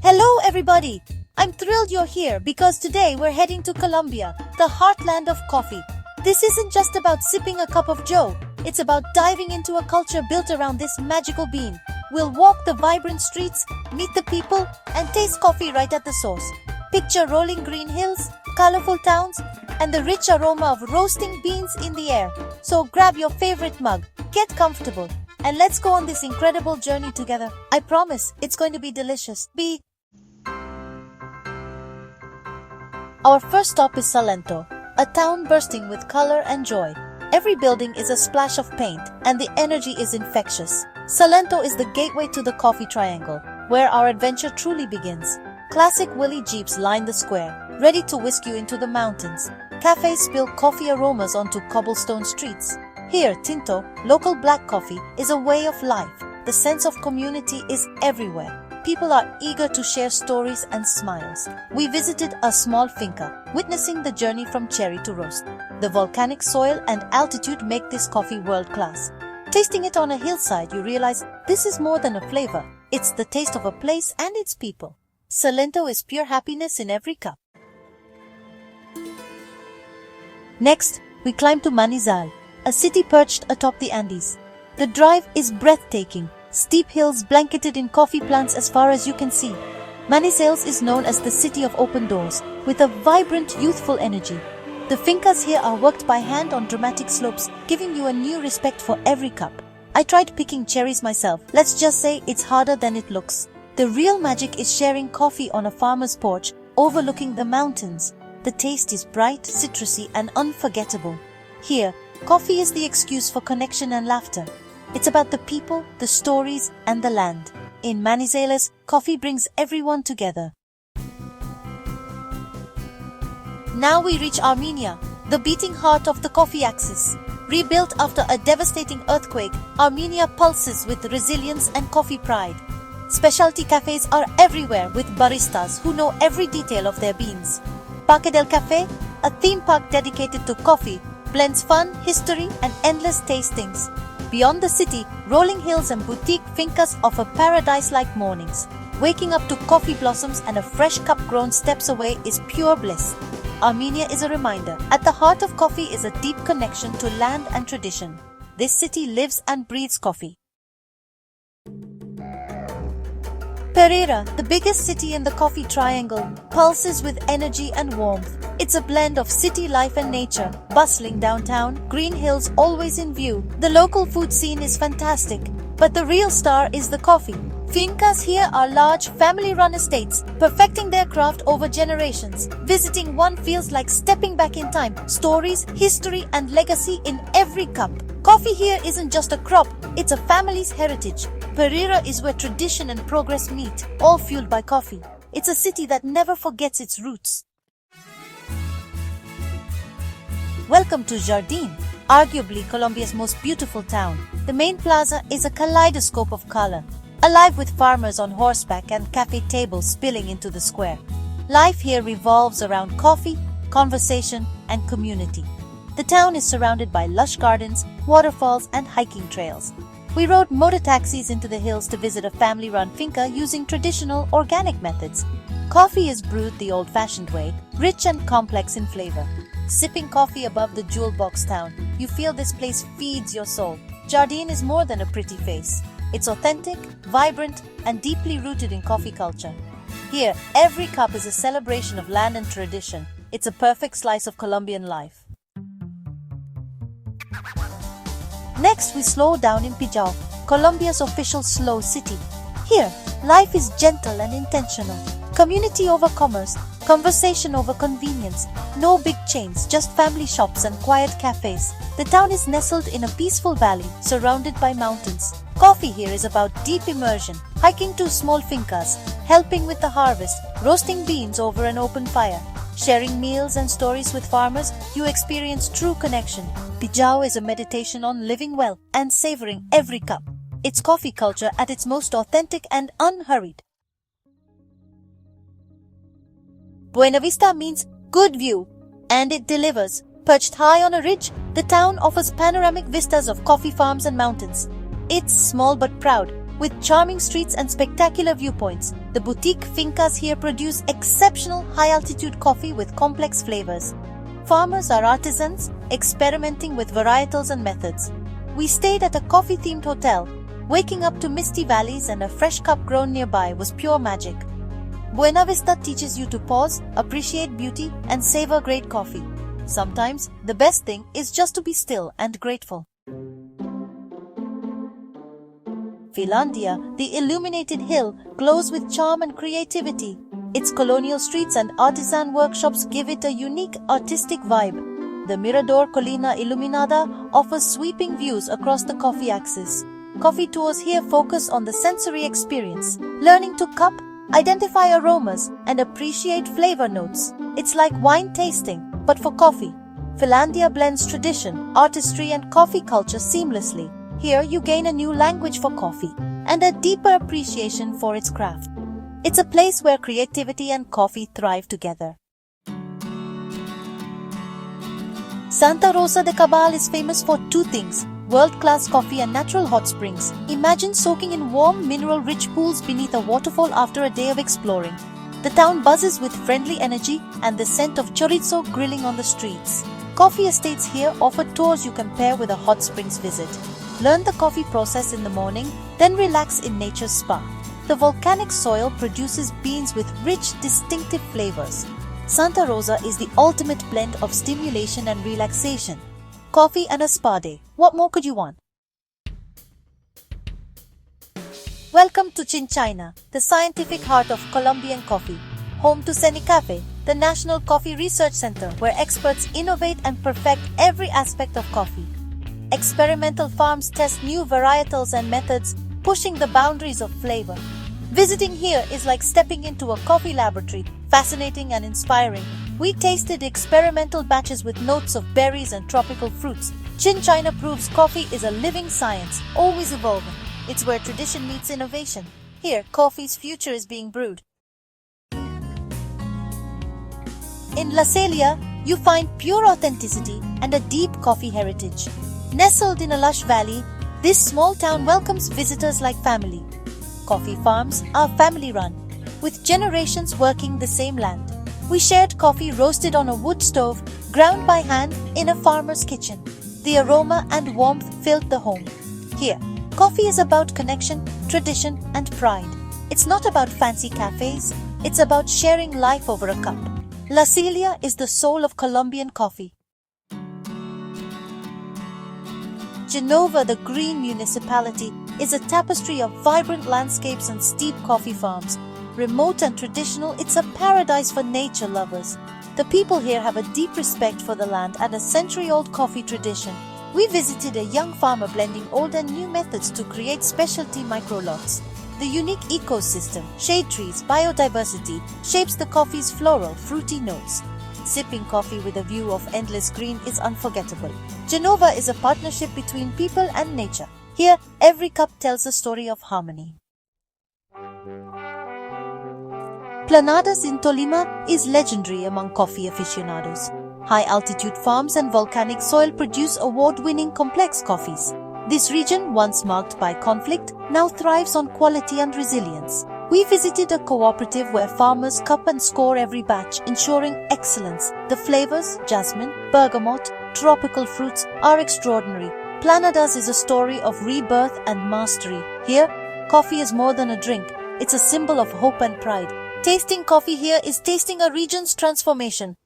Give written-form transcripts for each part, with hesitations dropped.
Hello everybody! I'm thrilled you're here because today we're heading to Colombia, the heartland of coffee. This isn't just about sipping a cup of joe, it's about diving into a culture built around this magical bean. We'll walk the vibrant streets, meet the people, and taste coffee right at the source. Picture rolling green hills, colorful towns, and the rich aroma of roasting beans in the air. So grab your favorite mug, get comfortable, and let's go on this incredible journey together. I promise it's going to be delicious. Our first stop is Salento, a town bursting with color and joy. Every building is a splash of paint, and the energy is infectious. Salento is the gateway to the coffee triangle, where our adventure truly begins. Classic Willy Jeeps line the square, ready to whisk you into the mountains. Cafes spill coffee aromas onto cobblestone streets. Here, Tinto, local black coffee, is a way of life. The sense of community is everywhere. People are eager to share stories and smiles. We visited a small finca, witnessing the journey from cherry to roast. The volcanic soil and altitude make this coffee world-class. Tasting it on a hillside, you realize this is more than a flavor. It's the taste of a place and its people. Salento is pure happiness in every cup. Next, we climb to Manizal, a city perched atop the Andes. The drive is breathtaking. Steep hills blanketed in coffee plants as far as you can see. Manizales is known as the city of open doors, with a vibrant, youthful energy. The fincas here are worked by hand on dramatic slopes, giving you a new respect for every cup. I tried picking cherries myself. Let's just say it's harder than it looks. The real magic is sharing coffee on a farmer's porch, overlooking the mountains. The taste is bright, citrusy, and unforgettable. Here, coffee is the excuse for connection and laughter. It's about the people, the stories, and the land. In Manizales, coffee brings everyone together. Now we reach Armenia, the beating heart of the coffee axis. Rebuilt after a devastating earthquake, Armenia pulses with resilience and coffee pride. Specialty cafes are everywhere with baristas who know every detail of their beans. Parque del Café, a theme park dedicated to coffee, blends fun, history, and endless tastings. Beyond the city, rolling hills and boutique fincas offer paradise-like mornings. Waking up to coffee blossoms and a fresh cup grown steps away is pure bliss. Armenia is a reminder. At the heart of coffee is a deep connection to land and tradition. This city lives and breathes coffee. Pereira, the biggest city in the coffee triangle, pulses with energy and warmth. It's a blend of city life and nature. Bustling downtown, green hills always in view. The local food scene is fantastic, but the real star is the coffee. Fincas here are large, family-run estates, perfecting their craft over generations. Visiting one feels like stepping back in time. Stories, history, and legacy in every cup. Coffee here isn't just a crop, it's a family's heritage. Pereira is where tradition and progress meet, all fueled by coffee. It's a city that never forgets its roots. Welcome to Jardín, arguably Colombia's most beautiful town. The main plaza is a kaleidoscope of color, alive with farmers on horseback and cafe tables spilling into the square. Life here revolves around coffee, conversation, and community. The town is surrounded by lush gardens, waterfalls, and hiking trails. We rode motor taxis into the hills to visit a family-run finca using traditional organic methods. Coffee is brewed the old-fashioned way, rich and complex in flavor. Sipping coffee above the jewel box town, you feel this place feeds your soul. Jardín is more than a pretty face. It's authentic, vibrant, and deeply rooted in coffee culture. Here, every cup is a celebration of land and tradition. It's a perfect slice of Colombian life. Next, we slow down in Pijao, Colombia's official slow city. Here, life is gentle and intentional. Community over commerce, conversation over convenience. No big chains, just family shops and quiet cafes. The town is nestled in a peaceful valley, surrounded by mountains. Coffee here is about deep immersion, hiking to small fincas, helping with the harvest, roasting beans over an open fire. Sharing meals and stories with farmers, you experience true connection. Pijao is a meditation on living well and savoring every cup. It's coffee culture at its most authentic and unhurried. Buena Vista means good view, and it delivers. Perched high on a ridge, the town offers panoramic vistas of coffee farms and mountains. It's small but proud, With charming streets and spectacular viewpoints, the boutique fincas here produce exceptional high-altitude coffee with complex flavors. Farmers are artisans, experimenting with varietals and methods. We stayed at a coffee-themed hotel. Waking up to misty valleys and a fresh cup grown nearby was pure magic. Buena Vista teaches you to pause, appreciate beauty, and savor great coffee. Sometimes, the best thing is just to be still and grateful. Finlandia, the illuminated hill, glows with charm and creativity. Its colonial streets and artisan workshops give it a unique artistic vibe. The Mirador Collina Illuminada offers sweeping views across the coffee axis. Coffee tours here focus on the sensory experience, learning to cup, identify aromas, and appreciate flavor notes. It's like wine tasting, but for coffee. Finlandia blends tradition, artistry, and coffee culture seamlessly. Here you gain a new language for coffee and a deeper appreciation for its craft. It's a place where creativity and coffee thrive together. Santa Rosa de Cabal is famous for two things: world-class coffee and natural hot springs. Imagine soaking in warm, mineral-rich pools beneath a waterfall after a day of exploring. The town buzzes with friendly energy and the scent of chorizo grilling on the streets. Coffee estates here offer tours you can pair with a hot springs visit. Learn the coffee process in the morning, then relax in nature's spa. The volcanic soil produces beans with rich, distinctive flavors. Santa Rosa is the ultimate blend of stimulation and relaxation. Coffee and a spa day. What more could you want? Welcome to Chinchina, the scientific heart of Colombian coffee. Home to Senicafe, the National Coffee Research Center, where experts innovate and perfect every aspect of coffee. Experimental farms test new varietals and methods, pushing the boundaries of flavor. Visiting here is like stepping into a coffee laboratory, fascinating and inspiring. We tasted experimental batches with notes of berries and tropical fruits. Chinchina proves coffee is a living science, always evolving. It's where tradition meets innovation. Here, coffee's future is being brewed. In La Celia, you find pure authenticity and a deep coffee heritage. Nestled in a lush valley, this small town welcomes visitors like family. Coffee farms are family-run, with generations working the same land. We shared coffee roasted on a wood stove, ground by hand in a farmer's kitchen. The aroma and warmth filled the home. Here, coffee is about connection, tradition, and pride. It's not about fancy cafes, it's about sharing life over a cup. La Celia is the soul of Colombian coffee. Genova, the green municipality, is a tapestry of vibrant landscapes and steep coffee farms. Remote and traditional, it's a paradise for nature lovers. The people here have a deep respect for the land and a century-old coffee tradition. We visited a young farmer blending old and new methods to create specialty microlots. The unique ecosystem, shade trees, biodiversity, shapes the coffee's floral, fruity notes. Sipping coffee with a view of endless green is unforgettable. Genova is a partnership between people and nature. Here, every cup tells a story of harmony. Planadas in Tolima is legendary among coffee aficionados. High-altitude farms and volcanic soil produce award-winning complex coffees. This region, once marked by conflict, now thrives on quality and resilience. We visited a cooperative where farmers cup and score every batch, ensuring excellence. The flavors, jasmine, bergamot, tropical fruits, are extraordinary. Planadas is a story of rebirth and mastery. Here, coffee is more than a drink. It's a symbol of hope and pride. Tasting coffee here is tasting a region's transformation.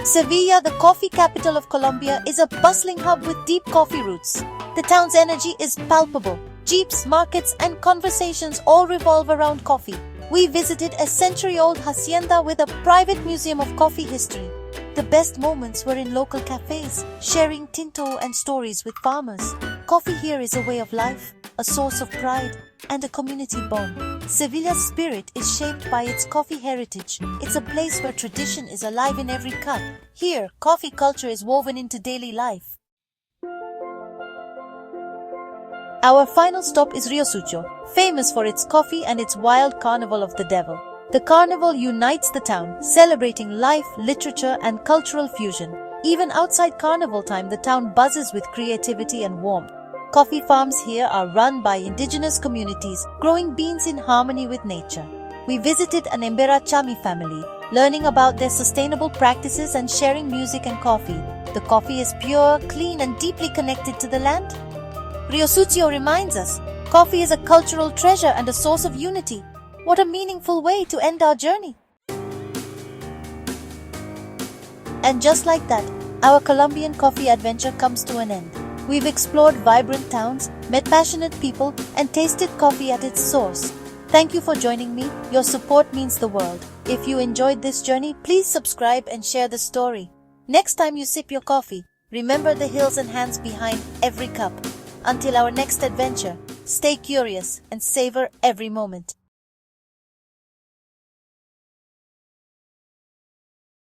Sevilla, the coffee capital of Colombia, is a bustling hub with deep coffee roots. The town's energy is palpable. Jeeps, markets, and conversations all revolve around coffee. We visited a century-old hacienda with a private museum of coffee history. The best moments were in local cafes, sharing tinto and stories with farmers. Coffee here is a way of life, a source of pride, and a community bond. Sevilla's spirit is shaped by its coffee heritage. It's a place where tradition is alive in every cup. Here, coffee culture is woven into daily life. Our final stop is Rio Sucho, famous for its coffee and its wild carnival of the devil. The carnival unites the town, celebrating life, literature, and cultural fusion. Even outside carnival time, the town buzzes with creativity and warmth. coffee farms here are run by indigenous communities growing beans in harmony with nature. We visited an Embera Chami family, learning about their sustainable practices and sharing music and coffee. The coffee is pure, clean, and deeply connected to the land. Ryosuchio reminds us, coffee is a cultural treasure and a source of unity. What a meaningful way to end our journey. And just like that, our Colombian coffee adventure comes to an end. We've explored vibrant towns, met passionate people, and tasted coffee at its source. Thank you for joining me. Your support means the world. If you enjoyed this journey, please subscribe and share the story. Next time you sip your coffee, remember the hills and hands behind every cup. Until our next adventure, stay curious and savor every moment.